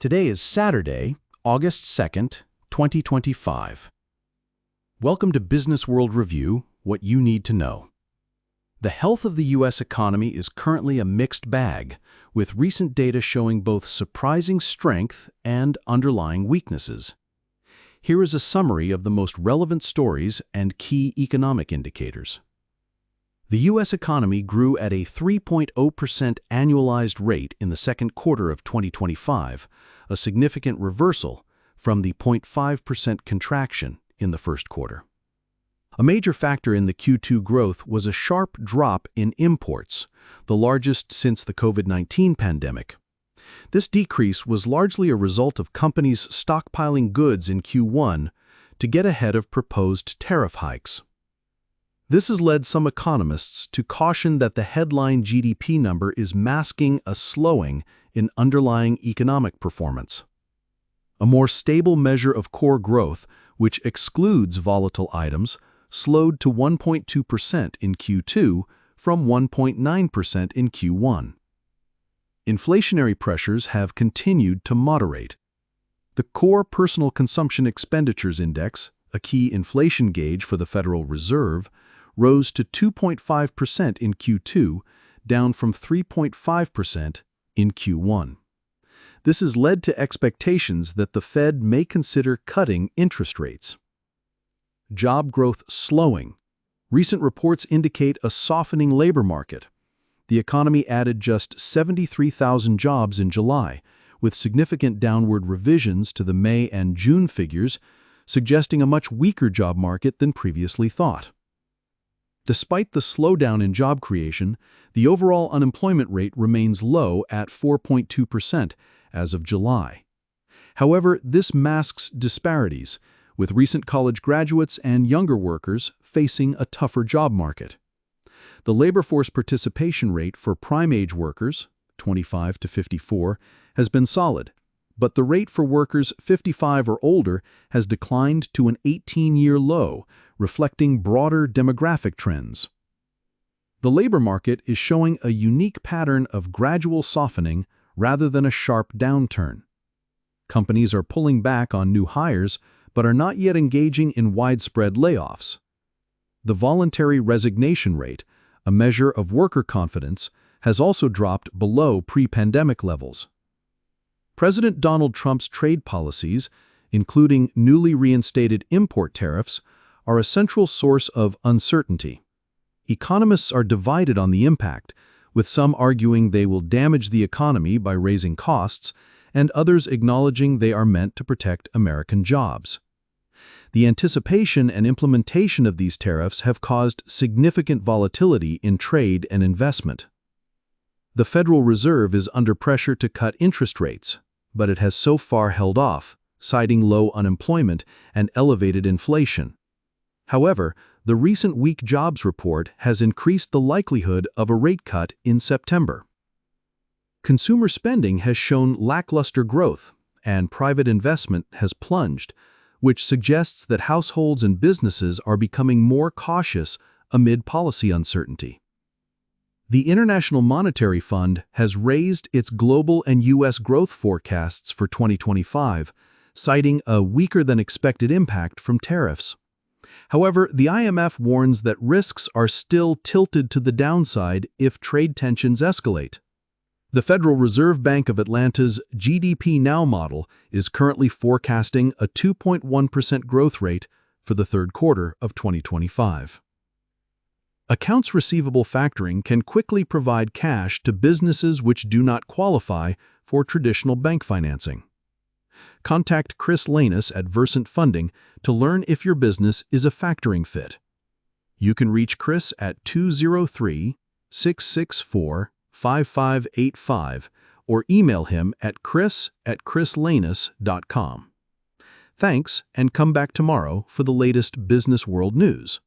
Today is Saturday, August 2nd, 2025. Welcome to Business World Review, What You Need to Know. The health of the U.S. economy is currently a mixed bag, with recent data showing both surprising strength and underlying weaknesses. Here is a summary of the most relevant stories and key economic indicators. The U.S. economy grew at a 3.0% annualized rate in the second quarter of 2025, a significant reversal from the 0.5% contraction in the first quarter. A major factor in the Q2 growth was a sharp drop in imports, the largest since the COVID-19 pandemic. This decrease was largely a result of companies stockpiling goods in Q1 to get ahead of proposed tariff hikes. This has led some economists to caution that the headline GDP number is masking a slowing in underlying economic performance. A more stable measure of core growth, which excludes volatile items, slowed to 1.2% in Q2 from 1.9% in Q1. Inflationary pressures have continued to moderate. The Core Personal Consumption Expenditures Index, a key inflation gauge for the Federal Reserve, rose to 2.5% in Q2, down from 3.5% in Q1. This has led to expectations that the Fed may consider cutting interest rates. Job growth slowing. Recent reports indicate a softening labor market. The economy added just 73,000 jobs in July, with significant downward revisions to the May and June figures, suggesting a much weaker job market than previously thought. Despite the slowdown in job creation, the overall unemployment rate remains low at 4.2% as of July. However, this masks disparities, with recent college graduates and younger workers facing a tougher job market. The labor force participation rate for prime-age workers, 25 to 54, has been solid, but the rate for workers 55 or older has declined to an 18-year low, reflecting broader demographic trends. The labor market is showing a unique pattern of gradual softening rather than a sharp downturn. Companies are pulling back on new hires, but are not yet engaging in widespread layoffs. The voluntary resignation rate, a measure of worker confidence, has also dropped below pre-pandemic levels. President Donald Trump's trade policies, including newly reinstated import tariffs, are a central source of uncertainty. Economists are divided on the impact, with some arguing they will damage the economy by raising costs, and others acknowledging they are meant to protect American jobs. The anticipation and implementation of these tariffs have caused significant volatility in trade and investment. The Federal Reserve is under pressure to cut interest rates, but it has so far held off, citing low unemployment and elevated inflation. However, the recent weak jobs report has increased the likelihood of a rate cut in September. Consumer spending has shown lackluster growth, and private investment has plunged, which suggests that households and businesses are becoming more cautious amid policy uncertainty. The International Monetary Fund has raised its global and U.S. growth forecasts for 2025, citing a weaker-than-expected impact from tariffs. However, the IMF warns that risks are still tilted to the downside if trade tensions escalate. The Federal Reserve Bank of Atlanta's GDP Now model is currently forecasting a 2.1% growth rate for the third quarter of 2025. Accounts receivable factoring can quickly provide cash to businesses which do not qualify for traditional bank financing. Contact Chris Lehnes at Versant Funding to learn if your business is a factoring fit. You can reach Chris at 203-664-5585 or email him at chris@chrislehnes.com. Thanks, and come back tomorrow for the latest Business World news.